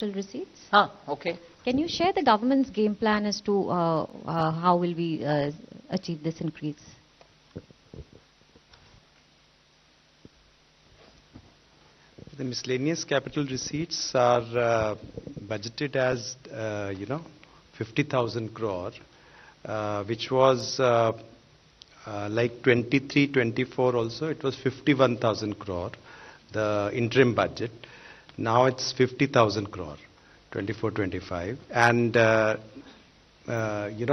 receipts. Okay. Can you share the government's game plan as to how will we achieve this increase? The miscellaneous capital receipts are budgeted as, 50,000 crore, which was like 23-24 also, it was 51,000 crore, the interim budget. Now it's 50,000 crore, 24-25. And,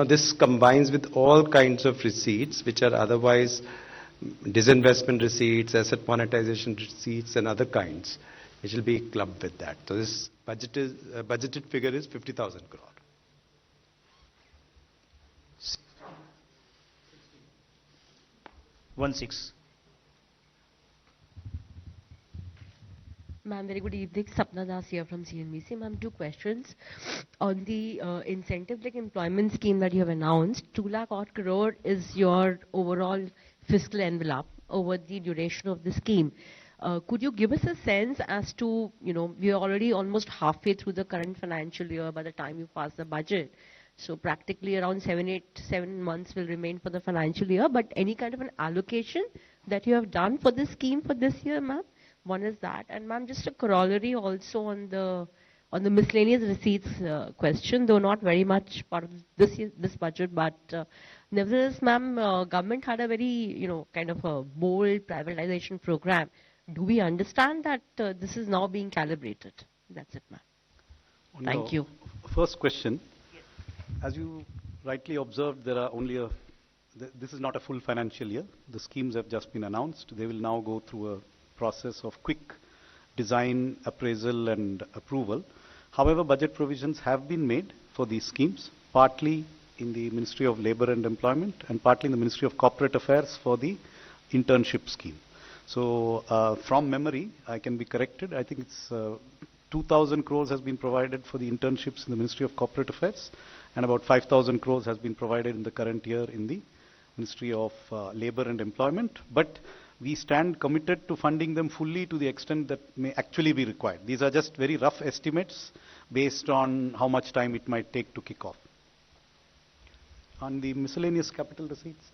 this combines with all kinds of receipts, which are otherwise disinvestment receipts, asset monetization receipts, and other kinds, which will be clubbed with that. So this budgeted figure is 50,000 crore. Ma'am, very good evening. Sapna Das here from CNBC. Ma'am, two questions. On the incentive-like employment scheme that you have announced, 2 lakh odd crore is your overall fiscal envelope over the duration of the scheme. Could you give us a sense as to, we are already almost halfway through the current financial year by the time you pass the budget. So practically around 7 months will remain for the financial year. But any kind of an allocation that you have done for this scheme for this year, ma'am? One is that. And ma'am, just a corollary also on the miscellaneous receipts question, though not very much part of this budget, but nevertheless, ma'am, government had a very, kind of a bold privatization program. Do we understand that this is now being calibrated? That's it, ma'am. Thank you. First question. Yes. As you rightly observed, there are only this is not a full financial year. The schemes have just been announced. They will now go through a process of quick design, appraisal and approval. However, budget provisions have been made for these schemes, partly in the Ministry of Labour and Employment and partly in the Ministry of Corporate Affairs for the internship scheme. So from memory, I can be corrected. I think it's 2,000 crores has been provided for the internships in the Ministry of Corporate Affairs and about 5,000 crores has been provided in the current year in the Ministry of Labour and Employment. But we stand committed to funding them fully to the extent that may actually be required. These are just very rough estimates based on how much time it might take to kick off. On the miscellaneous capital receipts?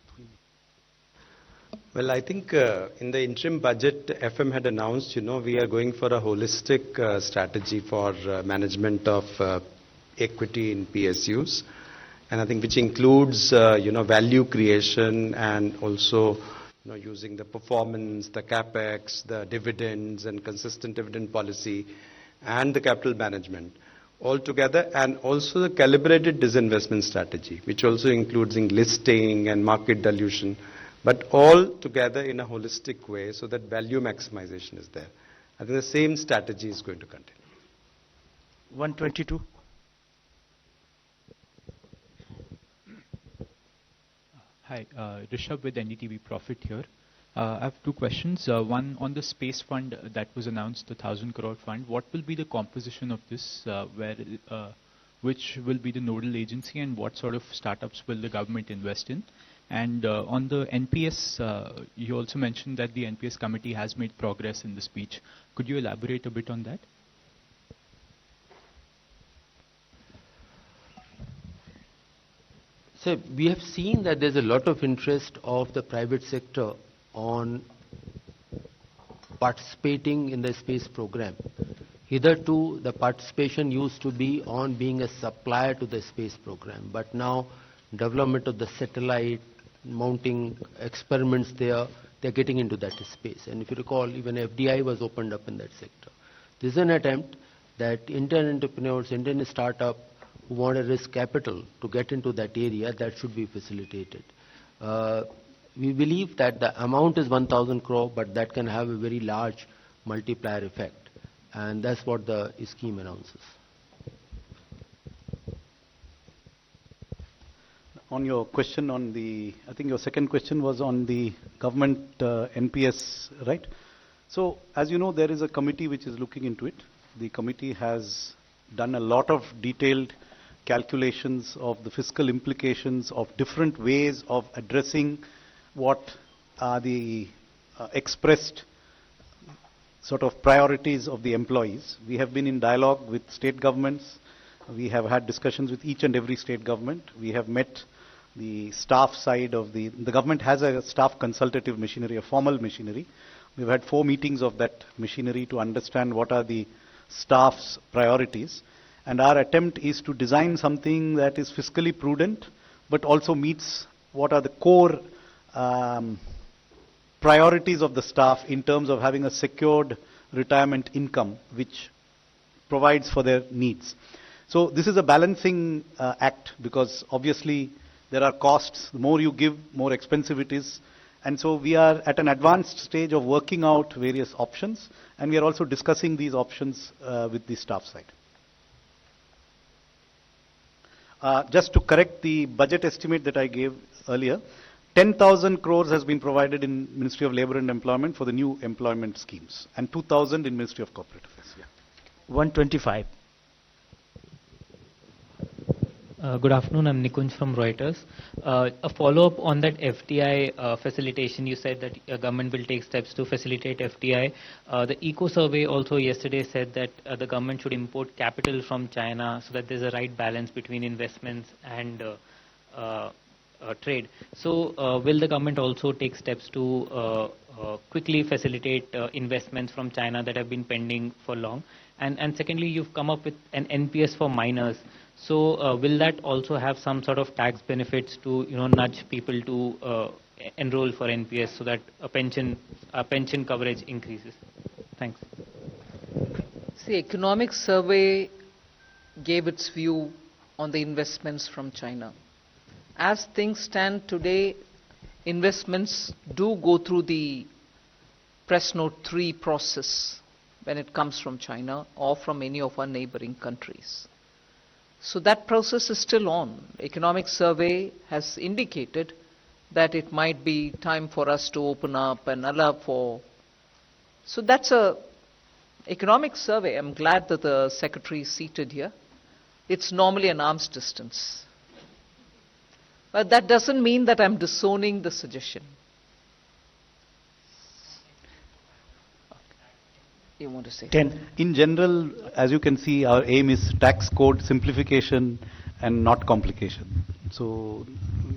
Well, I think in the interim budget, FM had announced, we are going for a holistic strategy for management of equity in PSUs. And I think which includes, value creation and also using the performance, the capex, the dividends and consistent dividend policy and the capital management all together, and also the calibrated disinvestment strategy, which also includes listing and market dilution, but all together in a holistic way so that value maximization is there. I think the same strategy is going to continue. 122. Hi, Rishabh with NDTV Profit here. I have two questions. One on the space fund that was announced, the 1,000 crore fund. What will be the composition of this? Which will be the nodal agency and what sort of startups will the government invest in? And on the NPS, you also mentioned that the NPS committee has made progress in the speech. Could you elaborate a bit on that? So we have seen that there's a lot of interest of the private sector on participating in the space program. Hitherto, the participation used to be on being a supplier to the space program, but now development of the satellite, mounting experiments there, they're getting into that space. And if you recall, even FDI was opened up in that sector. This is an attempt that Indian entrepreneurs, Indian startup who want to risk capital to get into that area, that should be facilitated. We believe that the amount is 1,000 crore, but that can have a very large multiplier effect. And that's what the scheme announces. On your question on the, I think your second question was on the government NPS, right? So as you know, there is a committee which is looking into it. The committee has done a lot of detailed calculations of the fiscal implications of different ways of addressing what are the expressed sort of priorities of the employees. We have been in dialogue with state governments. We have had discussions with each and every state government. We have met the staff side of the government has a staff consultative machinery, a formal machinery. We've had 4 meetings of that machinery to understand what are the staff's priorities. And our attempt is to design something that is fiscally prudent, but also meets what are the core priorities of the staff in terms of having a secured retirement income, which provides for their needs. So this is a balancing act, because obviously there are costs. The more you give, more expensive it is. And so we are at an advanced stage of working out various options, and we are also discussing these options with the staff side. Just to correct the budget estimate that I gave earlier, 10,000 crores has been provided in Ministry of Labour and Employment for the new employment schemes, and 2,000 in Ministry of Corporate Affairs. Yeah. 125. Good afternoon, I'm Nikunj from Reuters. A follow-up on that FDI facilitation, you said that government will take steps to facilitate FDI. The Eco Survey also yesterday said that the government should import capital from China so that there's a right balance between investments and trade. So will the government also take steps to quickly facilitate investments from China that have been pending for long? And secondly, you've come up with an NPS for minors. So will that also have some sort of tax benefits to nudge people to enroll for NPS so that a pension coverage increases? Thanks. The Economic Survey gave its view on the investments from China. As things stand today, investments do go through the Press Note 3 process when it comes from China or from any of our neighboring countries. So that process is still on. Economic Survey has indicated that it might be time for us to open up and allow for. So that's a economic survey. I'm glad that the secretary is seated here. It's normally an arm's distance. But that doesn't mean that I'm disowning the suggestion. You want to say? 10. In general, as you can see, our aim is tax code simplification and not complication. So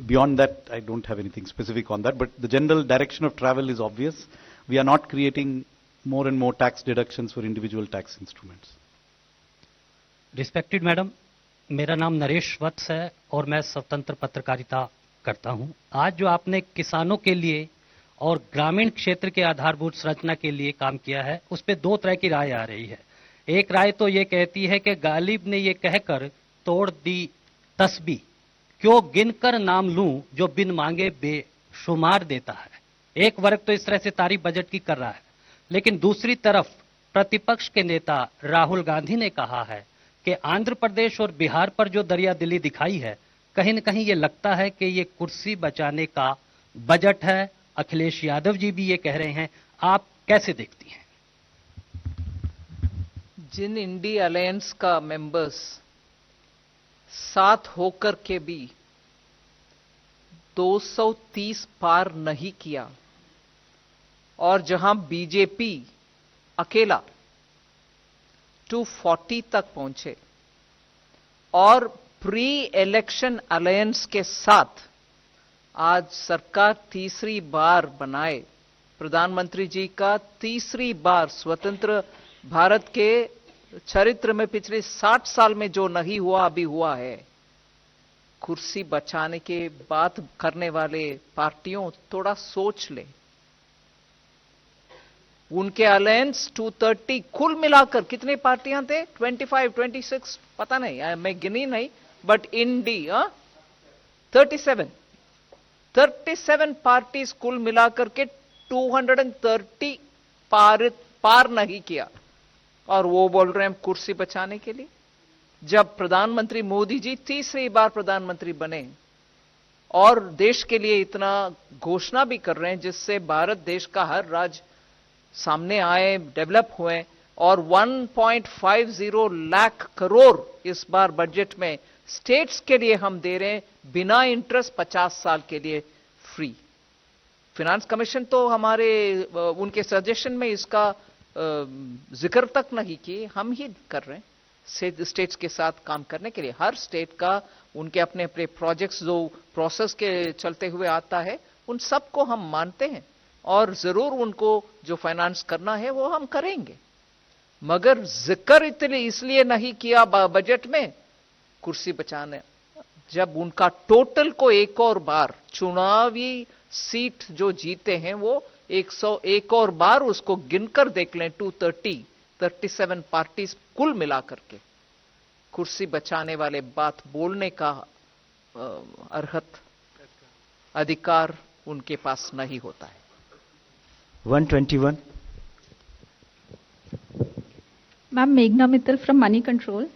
beyond that, I don't have anything specific on that. But the general direction of travel is obvious. We are not creating more and more tax deductions for individual tax instruments. Respected Madam, मेरा नाम नरेश वत्स है और मैं स्वतंत्र पत्रकारिता करता हूं। आज जो आपने किसानों के लिए और ग्रामीण क्षेत्र के आधारभूत संरचना के लिए काम किया है, उस पे 2 तरह की राय आ रही है। एक राय तो ये कहती है कि गालिब ने ये कहकर तोड़ दी तस्बीह, क्यों गिनकर नाम लूं जो बिन मांगे बेशुमार देता है। एक वर्ग तो इस तरह से तारीफ बजट की कर रहा है, लेकिन दूसरी तरफ प्रतिपक्ष के नेता राहुल गांधी ने कहा है कि आंध्र प्रदेश और बिहार पर जो दरियादिली दिखाई है, कहीं न कहीं ये लगता है कि ये कुर्सी बचाने का बजट है। अखिलेश यादव जी भी ये कह रहे हैं, आप कैसे देखती हैं? जिन इंडी अलायंस का मेंबर्स साथ होकर के भी 230 पार नहीं किया और जहां बीजेपी अकेला 240 तक पहुंचे और प्री इलेक्शन अलायंस के साथ आज सरकार तीसरी बार बनाए, प्रधानमंत्री जी का तीसरी बार स्वतंत्र भारत के चरित्र में पिछले 60 साल में जो नहीं हुआ अभी हुआ है। कुर्सी बचाने के बात करने वाले पार्टियों थोड़ा सोच ले। उनके अलायंस 230 कुल मिलाकर कितने पार्टियां थे? 25, 26 पता नहीं, मैं गिनी नहीं, बट इंडी 37 पार्टीज कुल मिलाकर के 230 पार नहीं किया और वो बोल रहे हैं कुर्सी बचाने के लिए। जब प्रधानमंत्री मोदी जी तीसरी बार प्रधानमंत्री बने और देश के लिए इतना घोषणा भी कर रहे हैं जिससे भारत देश का हर राज्य सामने आए, डेवलप हुए, और 1.50 लाख करोड़ इस बार बजट में स्टेट्स के लिए हम दे रहे हैं बिना इंटरेस्ट 50 साल के लिए फ्री। फाइनेंस कमीशन तो हमारे उनके सजेशन में इसका जिक्र तक नहीं किए, हम ही कर रहे हैं स्टेट्स के साथ काम करने के लिए। हर स्टेट का उनके अपने अपने प्रोजेक्ट्स जो प्रोसेस के चलते हुए आता है, उन सबको हम मानते हैं और जरूर उनको जो फाइनेंस करना है वो हम करेंगे। मगर जिक्र इसलिए नहीं किया बजट में, कुर्सी बचाने। जब उनका टोटल को एक और बार चुनावी सीट जो जीते हैं वो 101 और बार उसको गिनकर देख लें, 237 पार्टीज कुल मिलाकर के, कुर्सी बचाने वाले बात बोलने का अर्हत अधिकार उनके पास नहीं होता है। 121. Ma'am, Meghna Mittal from Money Control.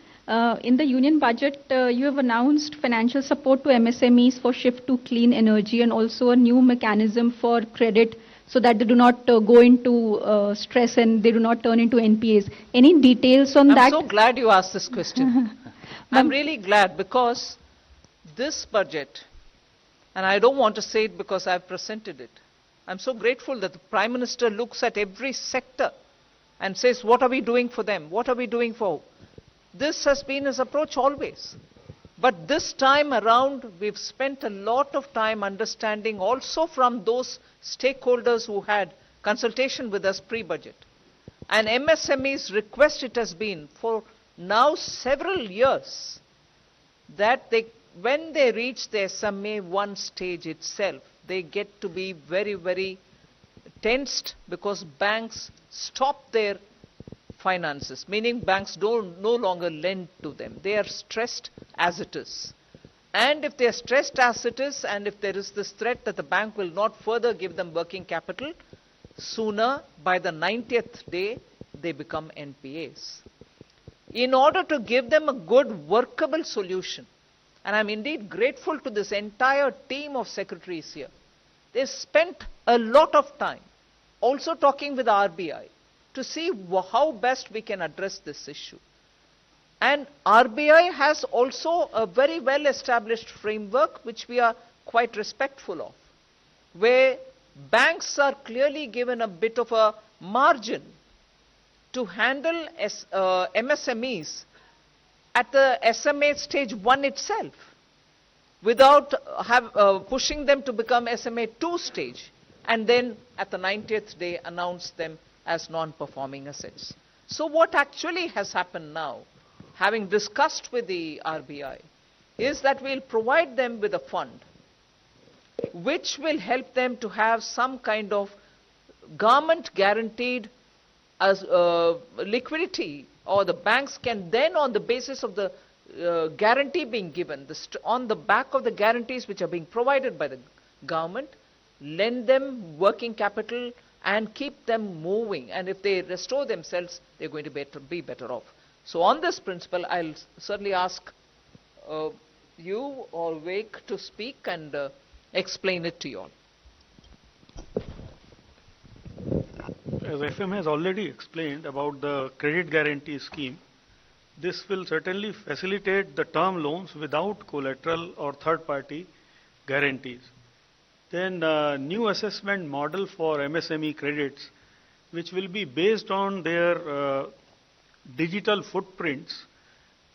In the union budget, you have announced financial support to MSMEs for shift to clean energy and also a new mechanism for credit so that they do not go into stress and they do not turn into NPAs. Any details on that? I'm so glad you asked this question. I'm really glad because this budget, and I don't want to say it because I've presented it, I'm so grateful that the Prime Minister looks at every sector and says, what are we doing for them? What are we doing for? This has been his approach always. But this time around, we've spent a lot of time understanding also from those stakeholders who had consultation with us pre-budget. And MSME's request it has been for now several years that when they reach the SMA 1 stage itself, they get to be very, very tensed because banks stop their finances, meaning banks no longer lend to them. They are stressed as it is. And if they are stressed as it is, and if there is this threat that the bank will not further give them working capital, sooner, by the 90th day, they become NPAs. In order to give them a good workable solution, and I'm indeed grateful to this entire team of secretaries here, they spent a lot of time also talking with RBI to see how best we can address this issue. And RBI has also a very well established framework which we are quite respectful of, where banks are clearly given a bit of a margin to handle MSMEs at the SMA stage 1 itself, without pushing them to become SMA 2 stage, and then at the 90th day announce them as non-performing assets. So what actually has happened now, having discussed with the RBI, is that we'll provide them with a fund which will help them to have some kind of government guaranteed liquidity, or the banks can then, on the basis of the guarantee being given, on the back of the guarantees which are being provided by the government, lend them working capital and keep them moving. And if they restore themselves, they're going to be better off. So on this principle, I'll certainly ask you or Vivek to speak and explain it to you all. As FM has already explained about the credit guarantee scheme, this will certainly facilitate the term loans without collateral or third-party guarantees. Then new assessment model for MSME credits, which will be based on their digital footprints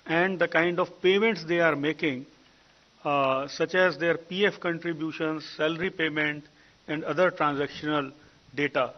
and the kind of payments they are making, such as their PF contributions, salary payment, and other transactional data.